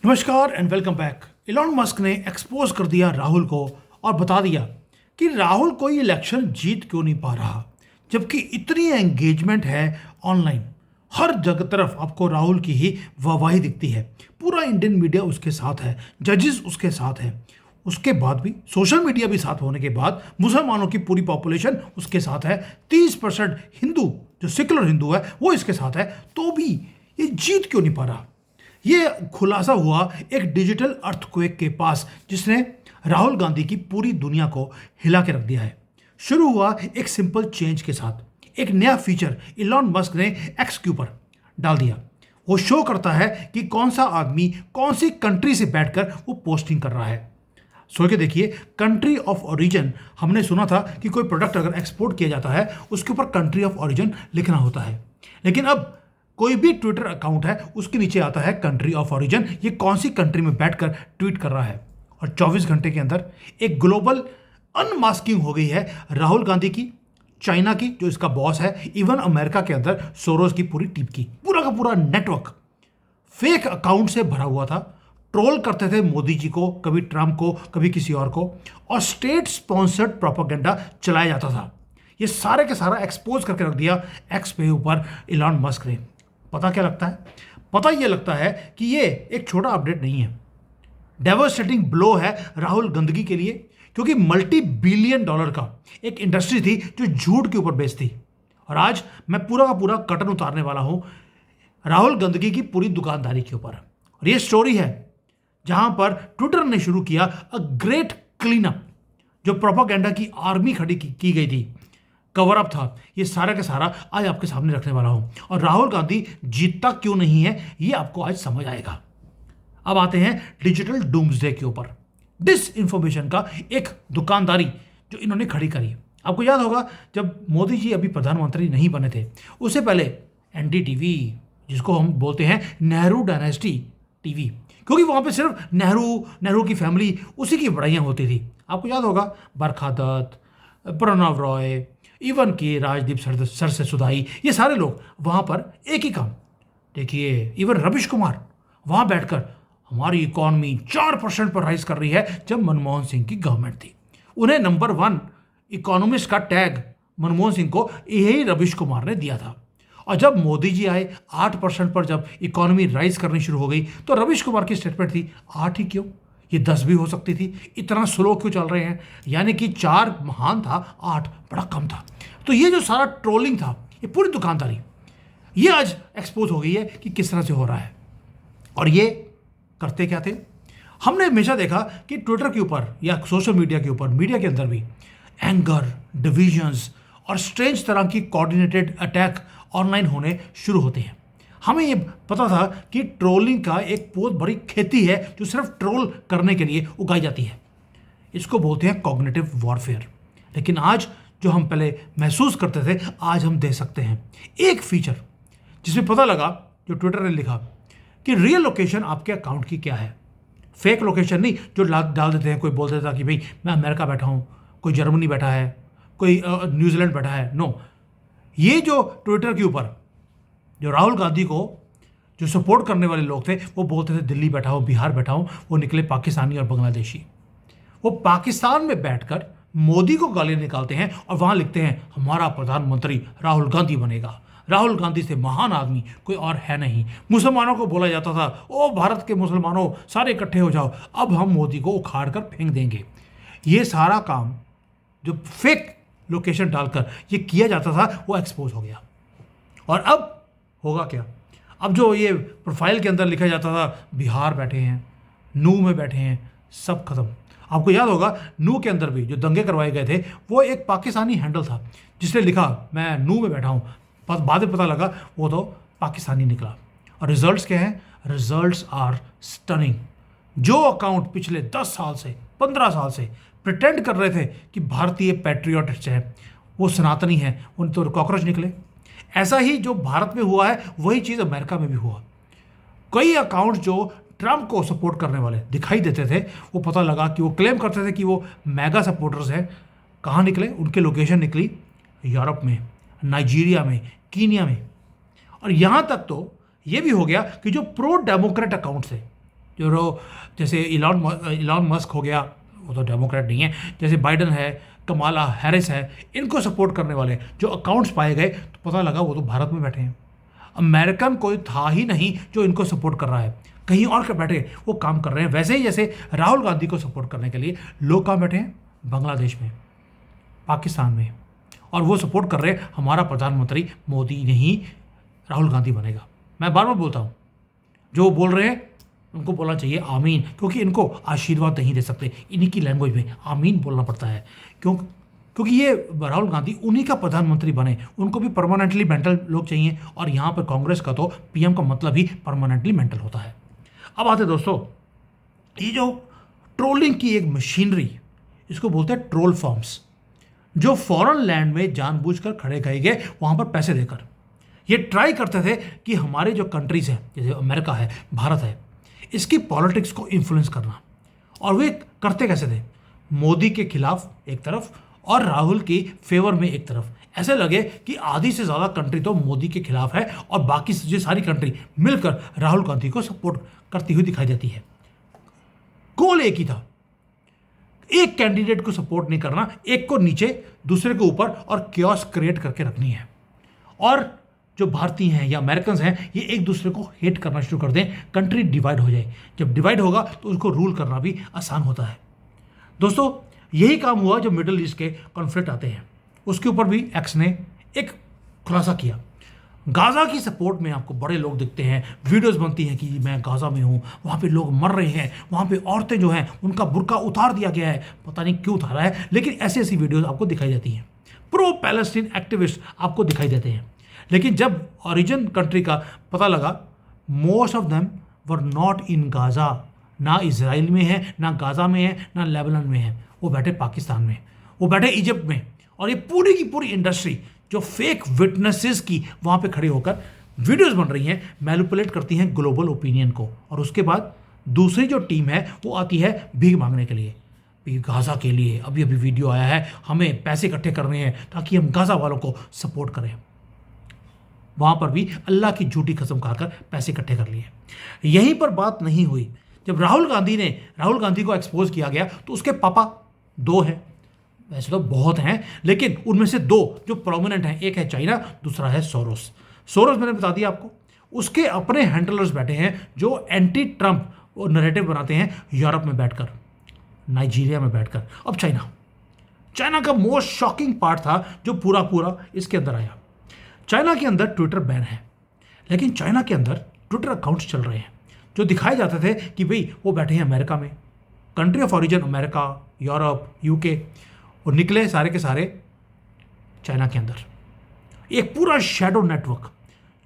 नमस्कार and welcome back. Elon Musk ने expose कर दिया राहुल को और बता दिया कि राहुल कोई इलेक्शन जीत क्यों नहीं पा रहा, जबकि इतनी एंगेजमेंट है ऑनलाइन। हर जगह तरफ आपको राहुल की ही वाहवाही दिखती है। पूरा इंडियन मीडिया उसके साथ है, जजेस उसके साथ है। उसके बाद भी सोशल मीडिया भी साथ होने के बाद मुसलमानों की पूरी पॉपुलेशन उसके साथ है। 30% हिंदू जो सेकुलर हिंदू है वो इसके साथ है, तो भी ये जीत क्यों नहीं पा रहा। ये खुलासा हुआ एक डिजिटल अर्थक्वेक के पास, जिसने राहुल गांधी की पूरी दुनिया को हिला के रख दिया है। शुरू हुआ एक सिंपल चेंज के साथ। एक नया फीचर इलॉन मस्क ने एक्स के ऊपर डाल दिया। वो शो करता है कि कौन सा आदमी कौन सी कंट्री से बैठकर वो पोस्टिंग कर रहा है। सोच के देखिए, कंट्री ऑफ ओरिजिन, हमने सुना था कि कोई प्रोडक्ट अगर एक्सपोर्ट किया जाता है उसके ऊपर कंट्री ऑफ ओरिजिन लिखना होता है, लेकिन अब कोई भी ट्विटर अकाउंट है उसके नीचे आता है कंट्री ऑफ ओरिजिन। ये कौन सी कंट्री में बैठकर ट्वीट कर रहा है। और 24 घंटे के अंदर एक ग्लोबल अनमास्किंग हो गई है राहुल गांधी की, चाइना की जो इसका बॉस है, इवन अमेरिका के अंदर सोरोस की पूरी टीम की। पूरा का पूरा नेटवर्क फेक अकाउंट से भरा हुआ था। ट्रोल करते थे मोदी जी को, कभी ट्रंप को, कभी किसी और को, और स्टेट स्पॉन्सर्ड प्रोपेगेंडा चलाया जाता था। ये सारे के सारा एक्सपोज करके रख दिया एक्स पे ऊपर इलॉन मस्क ने। पता क्या लगता है? पता यह लगता है कि ये एक छोटा अपडेट नहीं है, डेवास्टेटिंग ब्लो है राहुल गांधी के लिए, क्योंकि मल्टी बिलियन डॉलर का एक इंडस्ट्री थी जो झूठ के ऊपर बेचती। और आज मैं पूरा का पूरा कटन उतारने वाला हूं राहुल गांधी की पूरी दुकानदारी के ऊपर। और ये स्टोरी है जहां पर ट्विटर ने शुरू किया अ ग्रेट क्लीन अप। जो प्रोपेगेंडा की आर्मी खड़ी की गई थी, कवर अप था, ये सारा का सारा आज आपके सामने रखने वाला हूं। और राहुल गांधी जीतता क्यों नहीं है ये आपको आज समझ आएगा। अब आते हैं डिजिटल डूम्सडे के ऊपर। डिस इंफॉर्मेशन का एक दुकानदारी जो इन्होंने खड़ी करी। आपको याद होगा जब मोदी जी अभी प्रधानमंत्री नहीं बने थे, उससे पहले एनडीटीवी, जिसको हम बोलते हैं नेहरू डायनेस्टी टीवी, क्योंकि वहां पे सिर्फ नेहरू की फैमिली, उसी की बड़ाइयां होती थी। आपको याद होगा बरखा दत्त, प्रणव रॉय, इवन के राजदीप सर से सुधाई, ये सारे लोग वहां पर एक ही काम। देखिए, इवन रविश कुमार वहां बैठकर हमारी इकॉनमी 4% पर राइज कर रही है, जब मनमोहन सिंह की गवर्नमेंट थी। उन्हें नंबर 1 इकोनॉमिस्ट का टैग मनमोहन सिंह को यही रविश कुमार ने दिया था। और जब मोदी जी आए 8% पर जब इकोनॉमी राइज करनी शुरू हो गई, तो रविश कुमार की स्टेटमेंट थी 8 ही क्यों, ये 10 भी हो सकती थी, इतना स्लो क्यों चल रहे हैं। यानी कि 4 महान था, 8 बड़ा कम था। तो ये जो सारा ट्रोलिंग था, ये पूरी दुकानदारी, ये आज एक्सपोज हो गई है कि किस तरह से हो रहा है। और ये करते क्या थे? हमने हमेशा देखा कि ट्विटर के ऊपर या सोशल मीडिया के ऊपर, मीडिया के अंदर भी एंगर, डिविजन्स और स्ट्रेंज तरह की कोऑर्डिनेटेड अटैक ऑनलाइन होने शुरू होते हैं। हमें ये पता था कि ट्रोलिंग का एक बहुत बड़ी खेती है जो सिर्फ ट्रोल करने के लिए उगाई जाती है। इसको बोलते हैं कॉग्निटिव वॉरफेयर। लेकिन आज जो हम पहले महसूस करते थे, आज हम दे सकते हैं एक फीचर जिसमें पता लगा, जो ट्विटर ने लिखा कि रियल लोकेशन आपके अकाउंट की क्या है। फेक लोकेशन नहीं जो डाल देते हैं। कोई बोल देता कि भाई मैं अमेरिका बैठा हूँ, कोई जर्मनी बैठा है, कोई न्यूजीलैंड बैठा है। नो, ये जो ट्विटर के ऊपर जो राहुल गांधी को जो सपोर्ट करने वाले लोग थे, वो बोलते थे दिल्ली बैठा हूँ, बिहार बैठा हूँ, वो निकले पाकिस्तानी और बांग्लादेशी। वो पाकिस्तान में बैठकर मोदी को गाली निकालते हैं और वहां लिखते हैं हमारा प्रधानमंत्री राहुल गांधी बनेगा, राहुल गांधी से महान आदमी कोई और है नहीं। मुसलमानों को बोला जाता था, ओ भारत के मुसलमानों सारे इकट्ठे हो जाओ, अब हम मोदी को उखाड़ कर फेंक देंगे। ये सारा काम जो फेक लोकेशन डालकर ये किया जाता था, वो एक्सपोज हो गया। और अब होगा क्या? अब जो ये प्रोफाइल के अंदर लिखा जाता था बिहार बैठे हैं, नू में बैठे हैं, सब खत्म। आपको याद होगा नू के अंदर भी जो दंगे करवाए गए थे, वो एक पाकिस्तानी हैंडल था जिसने लिखा मैं नू में बैठा हूँ। बाद में पता लगा वो तो पाकिस्तानी निकला। और रिजल्ट्स क्या हैं? Results are stunning. जो अकाउंट पिछले 10 साल से, 15 साल से प्रिटेंड कर रहे थे कि भारतीय पैट्रियटिस्ट हैं, वो सनातनी हैं, उन तो कॉकरोच निकले। ऐसा ही जो भारत में हुआ है वही चीज़ अमेरिका में भी हुआ। कई अकाउंट जो ट्रंप को सपोर्ट करने वाले दिखाई देते थे, वो पता लगा कि वो क्लेम करते थे कि वो मेगा सपोर्टर्स हैं। कहाँ निकले? उनके लोकेशन निकली यूरोप में, नाइजीरिया में, कीनिया में। और यहाँ तक तो ये भी हो गया कि जो प्रो डेमोक्रेट अकाउंट्स थे, जैसे इलॉन मस्क हो गया, वो तो डेमोक्रेट नहीं है, जैसे बाइडन है, कमाला हैरिस है, इनको सपोर्ट करने वाले जो अकाउंट्स पाए गए तो पता लगा वो तो भारत में बैठे हैं। अमेरिकन कोई था ही नहीं जो इनको सपोर्ट कर रहा है, कहीं और के बैठे वो काम कर रहे हैं। वैसे ही जैसे राहुल गांधी को सपोर्ट करने के लिए लोग कहाँ बैठे हैं, बांग्लादेश में, पाकिस्तान में, और वो सपोर्ट कर रहे हैं हमारा प्रधानमंत्री मोदी नहीं राहुल गांधी बनेगा। मैं बार बार बोलता हूँ, जो बोल रहे हैं उनको बोलना चाहिए आमीन, क्योंकि इनको आशीर्वाद नहीं दे सकते, इन्हीं की लैंग्वेज में आमीन बोलना पड़ता है। क्योंकि ये राहुल गांधी उन्हीं का प्रधानमंत्री बने, उनको भी परमानेंटली मेंटल लोग चाहिए, और यहाँ पर कांग्रेस का तो पीएम का मतलब ही परमानेंटली मेंटल होता है। अब आते दोस्तों, ये जो ट्रोलिंग की एक मशीनरी, इसको बोलते हैं ट्रोल फॉर्म्स, जो फॉरेन लैंड में जानबूझकर खड़े गए गए वहाँ पर पैसे देकर ये ट्राई करते थे कि हमारे जो कंट्रीज़ हैं, जैसे अमेरिका है, भारत है, इसकी पॉलिटिक्स को इन्फ्लुएंस करना। और वे करते कैसे थे, मोदी के खिलाफ एक तरफ और राहुल की फेवर में एक तरफ। ऐसे लगे कि आधी से ज़्यादा कंट्री तो मोदी के खिलाफ है और बाकी ये सारी कंट्री मिलकर राहुल गांधी को सपोर्ट करती हुई दिखाई देती है। गोल एक ही था, एक कैंडिडेट को सपोर्ट नहीं करना, एक को नीचे दूसरे को ऊपर, और क्योस क्रिएट करके रखनी है। और जो भारतीय हैं या अमेरिकन हैं, ये एक दूसरे को हेट करना शुरू कर दें, कंट्री डिवाइड हो जाए। जब डिवाइड होगा तो उसको रूल करना भी आसान होता है। दोस्तों, यही काम हुआ जो मिडिल ईस्ट के कॉन्फ्लिक्ट आते हैं, उसके ऊपर भी एक्स ने एक खुलासा किया। गाज़ा की सपोर्ट में आपको बड़े लोग दिखते हैं, वीडियोस बनती हैं कि मैं गाज़ा में हूँ, वहाँ पे लोग मर रहे हैं, वहाँ पे औरतें जो हैं उनका बुर्का उतार दिया गया है, पता नहीं क्यों उतारा है, लेकिन ऐसी ऐसी वीडियोस आपको दिखाई देती हैं। प्रो पैलेस्टीन एक्टिविस्ट आपको दिखाई देते हैं। लेकिन जब ओरिजिन कंट्री का पता लगा, most of them were not in Gaza, ना इजराइल में है, ना गाज़ा में है, ना लेबनान में है, वो बैठे पाकिस्तान में, वो बैठे इजिप्ट में। और ये पूरी की पूरी इंडस्ट्री जो फेक विटनेसेस की वहाँ पे खड़े होकर वीडियोस बन रही हैं, मैनिपुलेट करती हैं ग्लोबल ओपिनियन को। और उसके बाद दूसरी जो टीम है वो आती है भीख मांगने के लिए, गाज़ा के लिए अभी अभी वीडियो आया है, हमें पैसे इकट्ठे करने हैं ताकि हम गाज़ा वालों को सपोर्ट करें। वहाँ पर भी अल्लाह की झूठी कसम खाकर पैसे इकट्ठे कर लिए। यहीं पर बात नहीं हुई, जब राहुल गांधी को एक्सपोज किया गया तो उसके पापा दो हैं, वैसे तो बहुत हैं, लेकिन उनमें से दो जो प्रोमिनेंट हैं, एक है चाइना, दूसरा है सोरोस। मैंने बता दिया आपको, उसके अपने हैंडलर्स बैठे हैं जो एंटी ट्रंप नैरेटिव बनाते हैं यूरोप में बैठकर, नाइजीरिया में बैठकर। अब चाइना का मोस्ट शॉकिंग पार्ट था जो पूरा इसके अंदर आया। चाइना के अंदर ट्विटर बैन है, लेकिन चाइना के अंदर ट्विटर अकाउंट्स चल रहे हैं जो दिखाए जाते थे कि भाई वो बैठे हैं अमेरिका में, country of origin America, Europe, UK, और निकले सारे के सारे चाइना के अंदर। एक पूरा शैडो नेटवर्क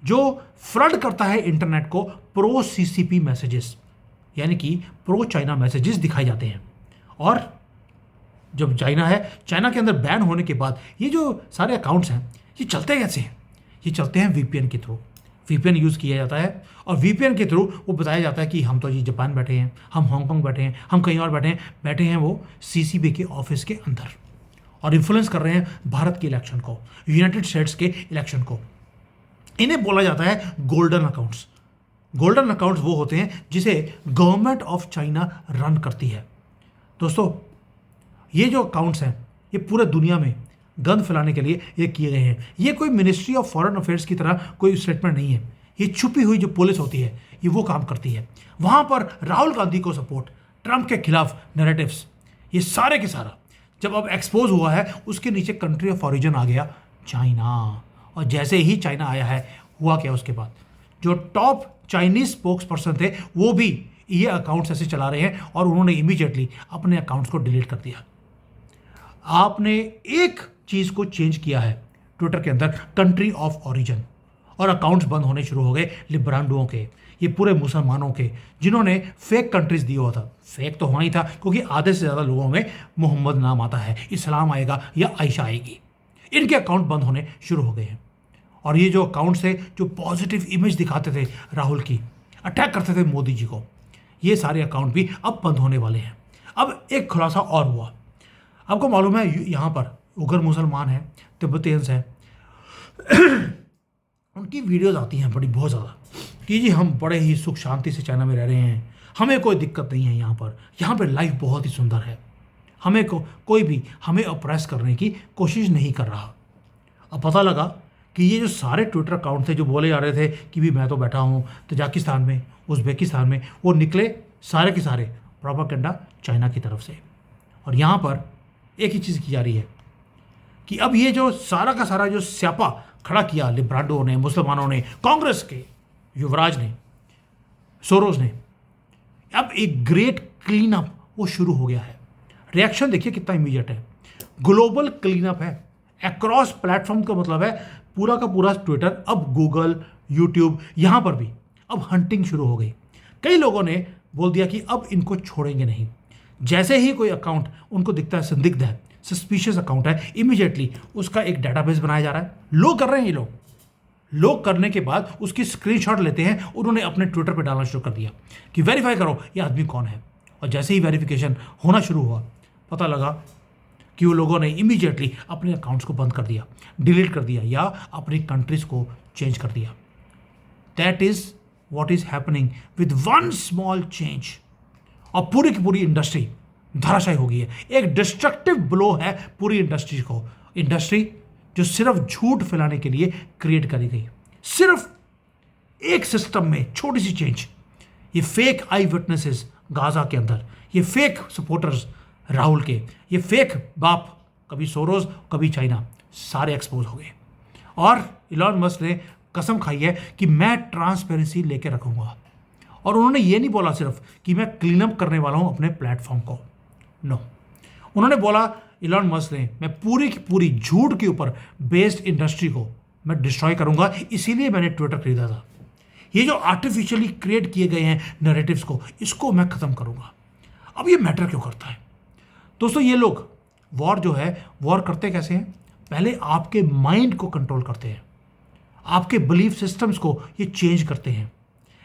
जो फ्लड करता है इंटरनेट को प्रो सीसीपी मैसेजेस, यानी कि प्रो चाइना मैसेजेस दिखाए जाते हैं। और जब चाइना के अंदर बैन होने के बाद ये जो सारे अकाउंट्स हैं ये चलते कैसे हैं, ये चलते हैं वीपीएन के थ्रू। वीपीएन यूज़ किया जाता है और वीपीएन के थ्रू वो बताया जाता है कि हम तो जी जापान बैठे हैं, हम हांगकांग बैठे हैं, हम कहीं और बैठे हैं वो सीसीबी के ऑफिस के अंदर, और इन्फ्लुएंस कर रहे हैं भारत के इलेक्शन को, यूनाइटेड स्टेट्स के इलेक्शन को। इन्हें बोला जाता है गोल्डन अकाउंट्स। गोल्डन अकाउंट्स वो होते हैं जिसे गवर्नमेंट ऑफ चाइना रन करती है। दोस्तों, ये जो अकाउंट्स हैं ये पूरे दुनिया में गंद फैलाने के लिए ये किए गए हैं। ये कोई मिनिस्ट्री ऑफ फॉरेन अफेयर्स की तरह कोई स्टेटमेंट नहीं है, ये छुपी हुई जो पुलिस होती है ये वो काम करती है। वहाँ पर राहुल गांधी को सपोर्ट, ट्रंप के खिलाफ नैरेटिव्स, ये सारे के सारा जब अब एक्सपोज हुआ है, उसके नीचे कंट्री ऑफ ओरिजिन आ गया चाइना। और जैसे ही चाइना आया है, हुआ क्या उसके बाद, जो टॉप चाइनीज स्पोक्स पर्सन थे वो भी ये अकाउंट्स ऐसे चला रहे हैं और उन्होंने इमीडिएटली अपने अकाउंट्स को डिलीट कर दिया। आपने एक चीज़ को चेंज किया है ट्विटर के अंदर, कंट्री ऑफ ओरिजिन, और अकाउंट्स बंद होने शुरू हो गए लिब्रांडुओं के, ये पूरे मुसलमानों के जिन्होंने फेक कंट्रीज दिया हुआ था। फेक तो होना ही था क्योंकि आधे से ज़्यादा लोगों में मोहम्मद नाम आता है, इस्लाम आएगा या आयशा आएगी। इनके अकाउंट बंद होने शुरू हो गए हैं। और ये जो अकाउंट्स थे जो पॉजिटिव इमेज दिखाते थे राहुल की, अटैक करते थे मोदी जी को, ये सारे अकाउंट भी अब बंद होने वाले हैं। अब एक खुलासा और हुआ, आपको मालूम है यहाँ पर उग्र मुसलमान हैं, तिब्बतियंस हैं, उनकी वीडियोस आती हैं बहुत ज़्यादा कि जी हम बड़े ही सुख शांति से चाइना में रह रहे हैं, हमें कोई दिक्कत नहीं है यहाँ पे लाइफ बहुत ही सुंदर है। कोई भी हमें ऑप्रेस करने की कोशिश नहीं कर रहा। अब पता लगा कि ये जो सारे ट्विटर अकाउंट थे जो बोले जा रहे थे कि भी मैं तो बैठा हूँ तजाकिस्तान में, उज़्बेकिस्तान में, वो निकले सारे के सारे प्रोपागेंडा चाइना की तरफ से। और यहाँ पर एक ही चीज़ की जा रही है कि अब ये जो सारा का सारा जो स्यापा खड़ा किया लिब्राडो ने, मुसलमानों ने, कांग्रेस के युवराज ने, सोरोस ने, अब एक ग्रेट क्लीन अप वो शुरू हो गया है। रिएक्शन देखिए कितना इमीडिएट है। ग्लोबल क्लीन अप है अक्रॉस प्लेटफॉर्म का मतलब है पूरा का पूरा ट्विटर, अब गूगल, यूट्यूब, यहाँ पर भी अब हंटिंग शुरू हो गई। कई लोगों ने बोल दिया कि अब इनको छोड़ेंगे नहीं। जैसे ही कोई अकाउंट उनको दिखता है संदिग्ध है, सस्पिशियस अकाउंट है, इमीडिएटली उसका एक डेटाबेस बनाया जा रहा है। लोग कर रहे हैं, ये लोग करने के बाद उसकी स्क्रीनशॉट लेते हैं, उन्होंने अपने ट्विटर पर डालना शुरू कर दिया कि वेरीफाई करो ये आदमी कौन है। और जैसे ही वेरिफिकेशन होना शुरू हुआ, पता लगा कि वो लोगों ने इमीडिएटली अपने अकाउंट्स को बंद कर दिया, डिलीट कर दिया या अपनी कंट्रीज को चेंज कर दिया। That is what is happening with one small change. और पूरी की पूरी इंडस्ट्री धराशायी हो गई है। एक डिस्ट्रक्टिव ब्लो है पूरी इंडस्ट्री को। इंडस्ट्री जो सिर्फ झूठ फैलाने के लिए क्रिएट करी गई, सिर्फ एक सिस्टम में छोटी सी चेंज। ये फेक आई विटनेसेस गाजा के अंदर, ये फेक सपोर्टर्स राहुल के, ये फेक बाप, कभी सोरोस कभी चाइना, सारे एक्सपोज हो गए। और इलॉन मस्क ने कसम खाई है कि मैं ट्रांसपेरेंसी लेके रखूंगा। और उन्होंने ये नहीं बोला सिर्फ कि मैं क्लीन अप करने वाला हूं अपने प्लेटफॉर्म को, नो, उन्होंने बोला इलॉन मस्क ने मैं पूरी की पूरी झूठ के ऊपर बेस्ड इंडस्ट्री को मैं डिस्ट्रॉय करूंगा, इसीलिए मैंने ट्विटर खरीदा था। ये जो आर्टिफिशियली क्रिएट किए गए हैं नैरेटिव्स को, इसको मैं खत्म करूंगा। अब ये मैटर क्यों करता है दोस्तों? ये लोग वॉर जो है, वॉर करते कैसे हैं? पहले आपके माइंड को कंट्रोल करते हैं, आपके बिलीफ सिस्टम्स को ये चेंज करते हैं,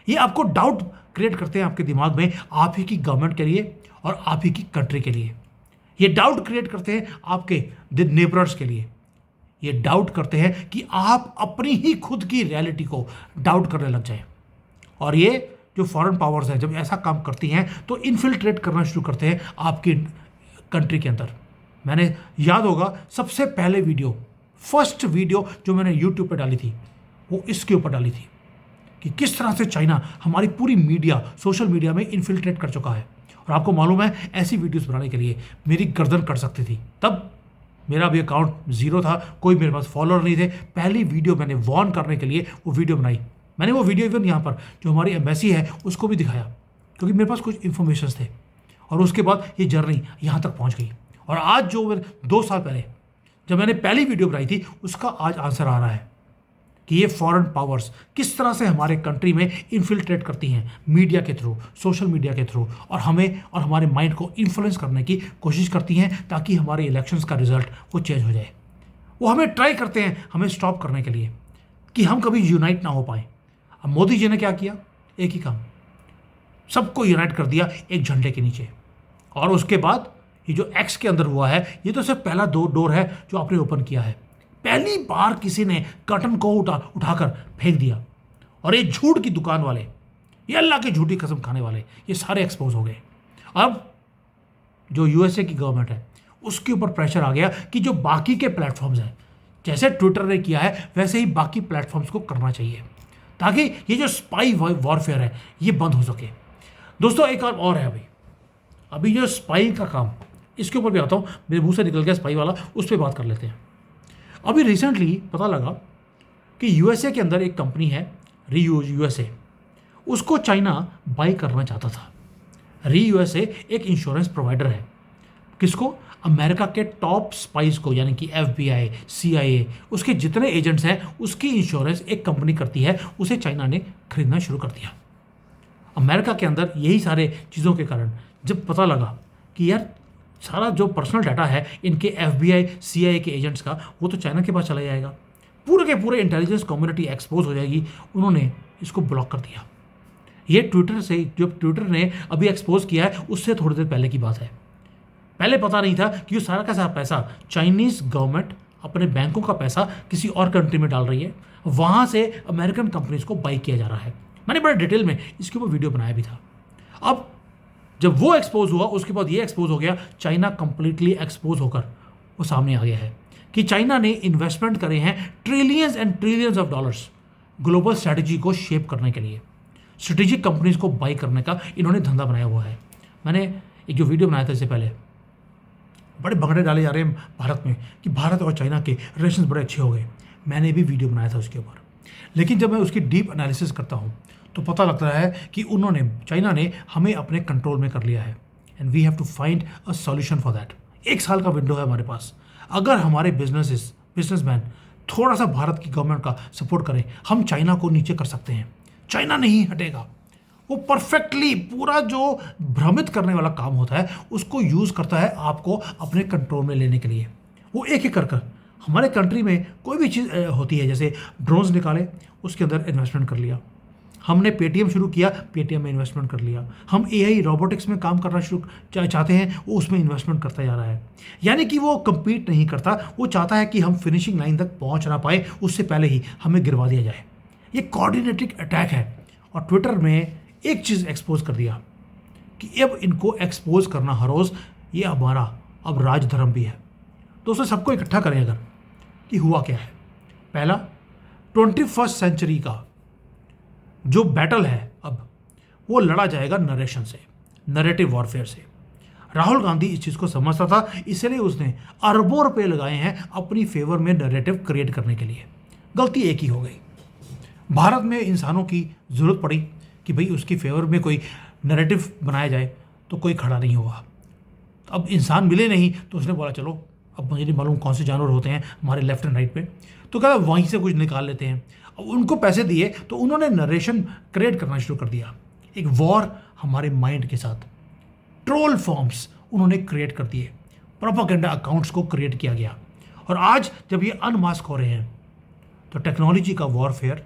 ये आपको डाउट क्रिएट करते हैं आपके दिमाग में आप ही की गवर्नमेंट के लिए और आप ही की कंट्री के लिए। ये डाउट क्रिएट करते हैं आपके नेबर्स के लिए। ये डाउट करते हैं कि आप अपनी ही खुद की रियलिटी को डाउट करने लग जाए। और ये जो फॉरेन पावर्स हैं जब ऐसा काम करती हैं तो इन्फिल्ट्रेट करना शुरू करते हैं आपकी कंट्री के अंदर। मैंने याद होगा सबसे पहले वीडियो, फर्स्ट वीडियो जो मैंने यूट्यूब पे डाली थी वो इसके ऊपर डाली थी कि किस तरह से चाइना हमारी पूरी मीडिया, सोशल मीडिया में इन्फिल्ट्रेट कर चुका है। और आपको मालूम है ऐसी वीडियोस बनाने के लिए मेरी गर्दन कट सकती थी। तब मेरा भी अकाउंट जीरो था, कोई मेरे पास फॉलोअर नहीं थे। पहली वीडियो मैंने वॉर्न करने के लिए वो वीडियो बनाई। मैंने वो वीडियो इवन यहाँ पर जो हमारी एम्बेसी है उसको भी दिखाया, क्योंकि मेरे पास कुछ इन्फॉर्मेशन थे। और उसके बाद ये जर्नी यहाँ तक पहुँच गई। और आज जो 2 साल पहले जब मैंने पहली वीडियो बनाई थी उसका आज आंसर आ रहा है कि ये फॉरेन पावर्स किस तरह से हमारे कंट्री में इन्फिल्ट्रेट करती हैं मीडिया के थ्रू, सोशल मीडिया के थ्रू, और हमें और हमारे माइंड को इन्फ्लुएंस करने की कोशिश करती हैं ताकि हमारे इलेक्शंस का रिजल्ट वो चेंज हो जाए। वो हमें ट्राई करते हैं हमें स्टॉप करने के लिए कि हम कभी यूनाइट ना हो पाए। अब मोदी जी ने क्या किया? एक ही काम, सबको यूनाइट कर दिया एक झंडे के नीचे। और उसके बाद ये जो एक्स के अंदर हुआ है, ये तो सिर्फ पहला डोर है जो आपने ओपन किया है। पहली बार किसी ने कर्टन को उठाकर फेंक दिया। और ये झूठ की दुकान वाले, ये अल्लाह की झूठी कसम खाने वाले, ये सारे एक्सपोज हो गए। अब जो यूएसए की गवर्नमेंट है उसके ऊपर प्रेशर आ गया कि जो बाकी के प्लेटफॉर्म्स हैं, जैसे ट्विटर ने किया है वैसे ही बाकी प्लेटफॉर्म्स को करना चाहिए, ताकि ये जो स्पाई वॉरफेयर है ये बंद हो सके। दोस्तों एक और है अभी जो स्पाई का काम, इसके ऊपर भी आता हूँ, मेरे मुंह से निकल गया स्पाई वाला, उस पर बात कर लेते हैं। अभी रिसेंटली पता लगा कि यूएसए के अंदर एक कंपनी है रीयूज यूएसए, उसको चाइना बाई करना चाहता था। यूएसए एक इंश्योरेंस प्रोवाइडर है। किसको? अमेरिका के टॉप स्पाइस को, यानी कि एफबीआई, सीआईए, उसके जितने एजेंट्स हैं उसकी इंश्योरेंस एक कंपनी करती है, उसे चाइना ने खरीदना शुरू कर दिया। अमेरिका के अंदर यही सारे चीज़ों के कारण जब पता लगा कि यार सारा जो पर्सनल डाटा है इनके एफबीआई, सीआईए के एजेंट्स का, वो तो चाइना के पास चला जाएगा, पूरे के पूरे इंटेलिजेंस कम्युनिटी एक्सपोज हो जाएगी। उन्होंने इसको ब्लॉक कर दिया। ये ट्विटर से, जो ट्विटर ने अभी एक्सपोज किया है उससे थोड़ी देर पहले की बात है। पहले पता नहीं था कि ये सारा का सारा पैसा चाइनीज गवर्नमेंट अपने बैंकों का पैसा किसी और कंट्री में डाल रही है, वहाँ से अमेरिकन कंपनीज को बाई किया जा रहा है। मैंने बड़े डिटेल में इसके ऊपर वीडियो बनाया भी था। अब जब वो एक्सपोज हुआ उसके बाद ये एक्सपोज हो गया, चाइना कंप्लीटली एक्सपोज होकर वो सामने आ गया है कि चाइना ने इन्वेस्टमेंट करे हैं trillions and trillions of dollars global strategy को शेप करने के लिए, स्ट्रेटेजिक कंपनीज को बाई करने का इन्होंने धंधा बनाया हुआ है। मैंने एक जो वीडियो बनाया था इससे पहले, बड़े भगड़े डाले जा रहे हैं भारत में कि भारत और चाइना के रिलेशंस बड़े अच्छे हो गए। मैंने भी वीडियो बनाया था उसके ऊपर, लेकिन जब मैं उसकी डीप एनालिसिस करता हूँ तो पता लगता है कि चाइना ने हमें अपने कंट्रोल में कर लिया है and we have to find a solution for that. 1 साल का विंडो है हमारे पास। अगर हमारे बिजनेसमैन थोड़ा सा भारत की गवर्नमेंट का सपोर्ट करें, हम चाइना को नीचे कर सकते हैं। चाइना नहीं हटेगा। वो परफेक्टली पूरा जो भ्रमित करने वाला काम होता है उसको यूज़ करता है आपको अपने कंट्रोल में लेने के लिए। वो एक एक कर हमारे कंट्री में कोई भी चीज़ होती है, जैसे ड्रोन्स निकाले उसके अंदर इन्वेस्टमेंट कर लिया, हमने पेटीएम शुरू किया, पेटीएम में इन्वेस्टमेंट कर लिया, हम एआई रोबोटिक्स में काम करना शुरू चाहते हैं, वो उसमें इन्वेस्टमेंट करता जा रहा है। यानी कि वो compete नहीं करता, वो चाहता है कि हम फिनिशिंग लाइन तक पहुंच ना पाए, उससे पहले ही हमें गिरवा दिया जाए। ये कोऑर्डिनेटेड अटैक है। और ट्विटर में एक चीज़ एक्सपोज कर दिया कि अब इनको एक्सपोज करना हर रोज़ ये हमारा अब राजधर्म भी है। दोस्तों सबको इकट्ठा करें अगर कि हुआ क्या है। पहला, 21st सेंचुरी का जो बैटल है अब वो लड़ा जाएगा नरेशन से, नरेटिव वॉरफेयर से। राहुल गांधी इस चीज़ को समझता था, इसलिए उसने अरबों रुपए लगाए हैं अपनी फेवर में नरेटिव क्रिएट करने के लिए। गलती एक ही हो गई। भारत में इंसानों की ज़रूरत पड़ी कि भाई उसकी फेवर में कोई नरेटिव बनाया जाए, तो कोई खड़ा नहीं होगा। अब इंसान मिले नहीं तो उसने बोला चलो अब मुझे नहीं मालूम कौन से जानवर होते हैं हमारे लेफ्ट एंड राइट पे, तो क्या वहीं से कुछ निकाल लेते हैं। अब उनको पैसे दिए तो उन्होंने नरेशन क्रिएट करना शुरू कर दिया। एक वॉर हमारे माइंड के साथ, ट्रोल फॉर्म्स उन्होंने क्रिएट कर दिए, प्रोपेगेंडा अकाउंट्स को क्रिएट किया गया। और आज जब ये अनमास्क हो रहे हैं तो टेक्नोलॉजी का वॉरफेयर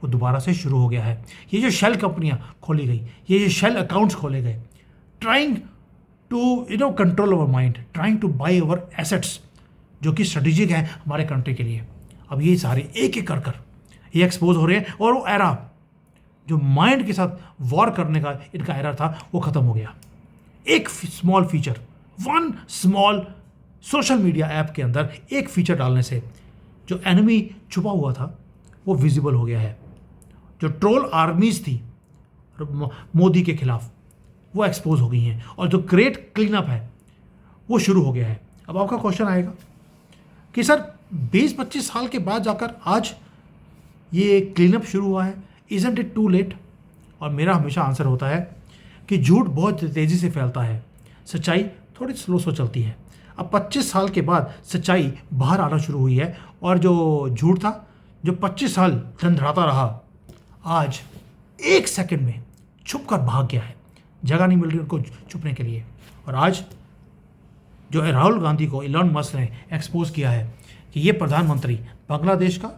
वो दोबारा से शुरू हो गया है। ये जो शेल कंपनियां खोली गई, ये जो शेल अकाउंट्स खोले गए, trying to control our mind, trying to buy our assets जो कि स्ट्रेटेजिक हैं हमारे कंट्री के लिए। अब ये सारे एक एक कर ये एक्सपोज हो रहे हैं और वो एरा जो माइंड के साथ वॉर करने का इनका एरा था वो ख़त्म हो गया। एक small feature, one small social media app के अंदर एक फीचर डालने से जो एनिमी छुपा हुआ था वो विजिबल हो गया है। जो ट्रोल आर्मीज थी मोदी के खिलाफ वो एक्सपोज हो गई हैं और जो ग्रेट क्लीन अप है वो शुरू हो गया है। अब आपका क्वेश्चन आएगा कि सर 20-25 साल के बाद जाकर आज ये क्लीन अप शुरू हुआ है, इजंट इट टू लेट? और मेरा हमेशा आंसर होता है कि झूठ बहुत तेज़ी से फैलता है, सच्चाई थोड़ी स्लो चलती है। अब 25 साल के बाद सच्चाई बाहर आना शुरू हुई है और जो झूठ था जो 25 साल धंधड़ाता रहा, आज 1 सेकंड में छुप कर भाग गया है। जगह नहीं मिल रही उनको छुपने के लिए। और आज जो राहुल गांधी को इलॉन मस्क ने एक्सपोज किया है कि ये प्रधानमंत्री बांग्लादेश का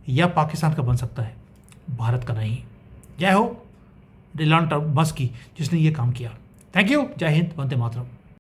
या पाकिस्तान का बन सकता है, भारत का नहीं। जय हो इलॉन मस्क की जिसने ये काम किया। Thank you. जय हिंद। वंदे मातरम।